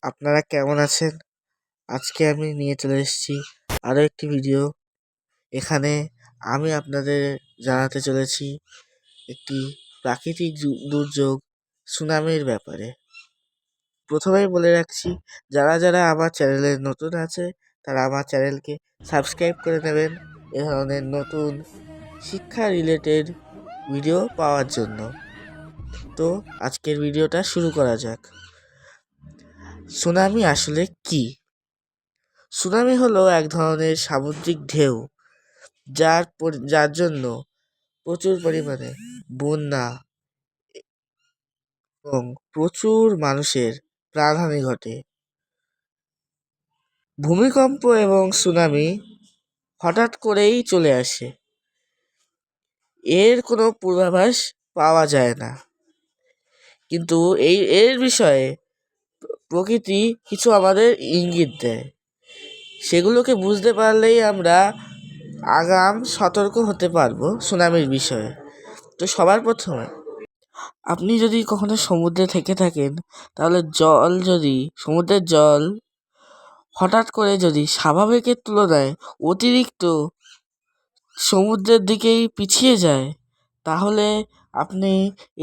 আপনারা কেমন আছেন? আজকে আমি নিয়ে চলে এসেছি আরও একটি ভিডিও। এখানে আমি আপনাদের জানাতে চলেছি একটি প্রাকৃতিক দুর্যোগ সুনামির ব্যাপারে। প্রথমেই বলে রাখছি, যারা যারা আমার চ্যানেলে নতুন আছে তারা আমার চ্যানেলকে সাবস্ক্রাইব করে নেবেন এ ধরনের নতুন শিক্ষা রিলেটেড ভিডিও পাওয়ার জন্য। তো আজকের ভিডিওটা শুরু করা যাক। সুনামি আসলে কি? সুনামি হলো এক ধরনের সামুদ্রিক ঢেউ যার জন্য প্রচুর পরিমাণে বন্যা এবং প্রচুর মানুষের প্রাণহানি ঘটে। ভূমিকম্প এবং সুনামি হঠাৎ করেই চলে আসে, এর কোনো পূর্বাভাস পাওয়া যায় না। কিন্তু এর বিষয়ে প্রকৃতি কিছু আমাদের ইঙ্গিত দেয়, সেগুলোকে বুঝতে পারলেই আমরা আগাম সতর্ক হতে পারবো সুনামির বিষয়ে। তো সবার প্রথমে আপনি যদি কখনো সমুদ্রে থেকে থাকেন, তাহলে সমুদ্রের জল হঠাৎ করে যদি স্বাভাবিকের তুলনায় অতিরিক্ত সমুদ্রের দিকেই পিছিয়ে যায়, তাহলে আপনি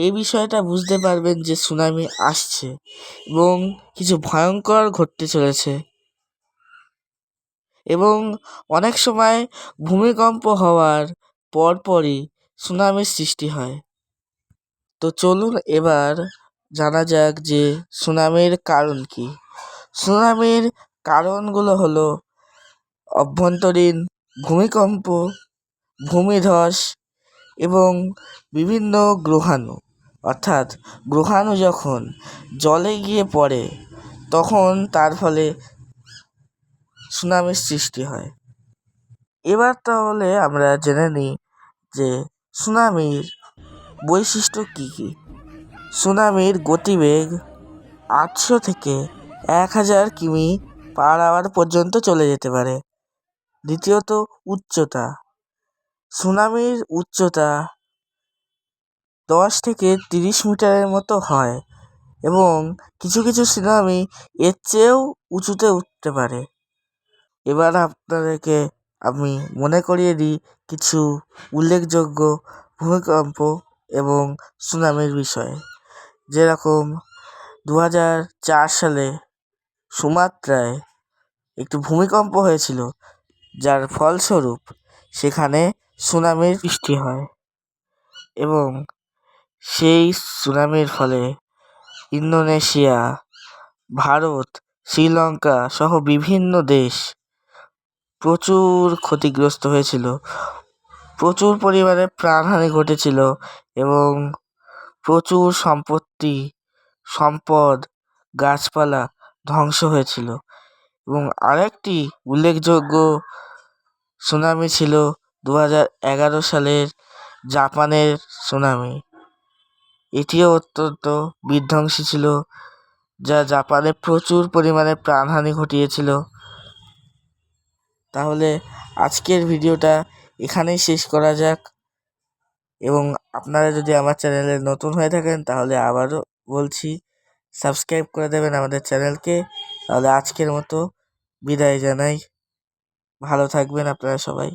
এই বিষয়টা বুঝতে পারবেন যে সুনামি আসছে এবং কিছু ভয়ঙ্কর ঘটতে চলেছে। এবং অনেক সময় ভূমিকম্প হওয়ার পরপরই সুনামির সৃষ্টি হয়। তো চলুন এবার জানা যাক যে সুনামির কারণ কি। সুনামির কারণগুলো হলো অভ্যন্তরীণ ভূমিকম্প, ভূমিধস এবং বিভিন্ন গ্রহাণু। অর্থাৎ গ্রহাণু যখন জলে গিয়ে পড়ে তখন তার ফলে সুনামির সৃষ্টি হয়। এবার তাহলে আমরা জেনে নিই যে সুনামির বৈশিষ্ট্য কী কী। সুনামির গতিবেগ 800 থেকে 1000 কিমি/আওয়ার পর্যন্ত চলে যেতে পারে। দ্বিতীয়ত, উচ্চতা। সুনামির উচ্চতা 10 থেকে 30 মিটারের মতো হয় এবং কিছু কিছু সুনামি এর চেয়েও উঁচুতে উঠতে পারে। এবার আপনাদেরকে আমি মনে করিয়ে দিই কিছু উল্লেখযোগ্য ভূমিকম্প এবং সুনামির বিষয়ে। যেরকম 2004 সালে সুমাত্রায় একটি ভূমিকম্প হয়েছিল, যার ফলস্বরূপ সেখানে সুনামির সৃষ্টি হয় এবং সেই সুনামির ফলে ইন্দোনেশিয়া, ভারত, শ্রীলঙ্কা সহ বিভিন্ন দেশ প্রচুর ক্ষতিগ্রস্ত হয়েছিল, প্রচুর পরিমাণে প্রাণহানি ঘটেছিল এবং প্রচুর সম্পদ, গাছপালা ধ্বংস হয়েছিল। এবং আরেকটি উল্লেখযোগ্য সুনামি ছিল 2011 সালের জাপানের সুনামি। এটিও অত্যন্ত বিধ্বংসী ছিল, যা জাপানে প্রচুর পরিমাণে প্রাণহানি ঘটিয়েছিল। তাহলে আজকের ভিডিওটা এখানেই শেষ করা যাক। এবং আপনারা যদি আমার চ্যানেলে নতুন হয়ে থাকেন তাহলে আবারও বলছি, সাবস্ক্রাইব করে দেবেন আমাদের চ্যানেলকে। তাহলে আজকের মতো বিদায় জানাই। ভালো থাকবেন আপনারা সবাই।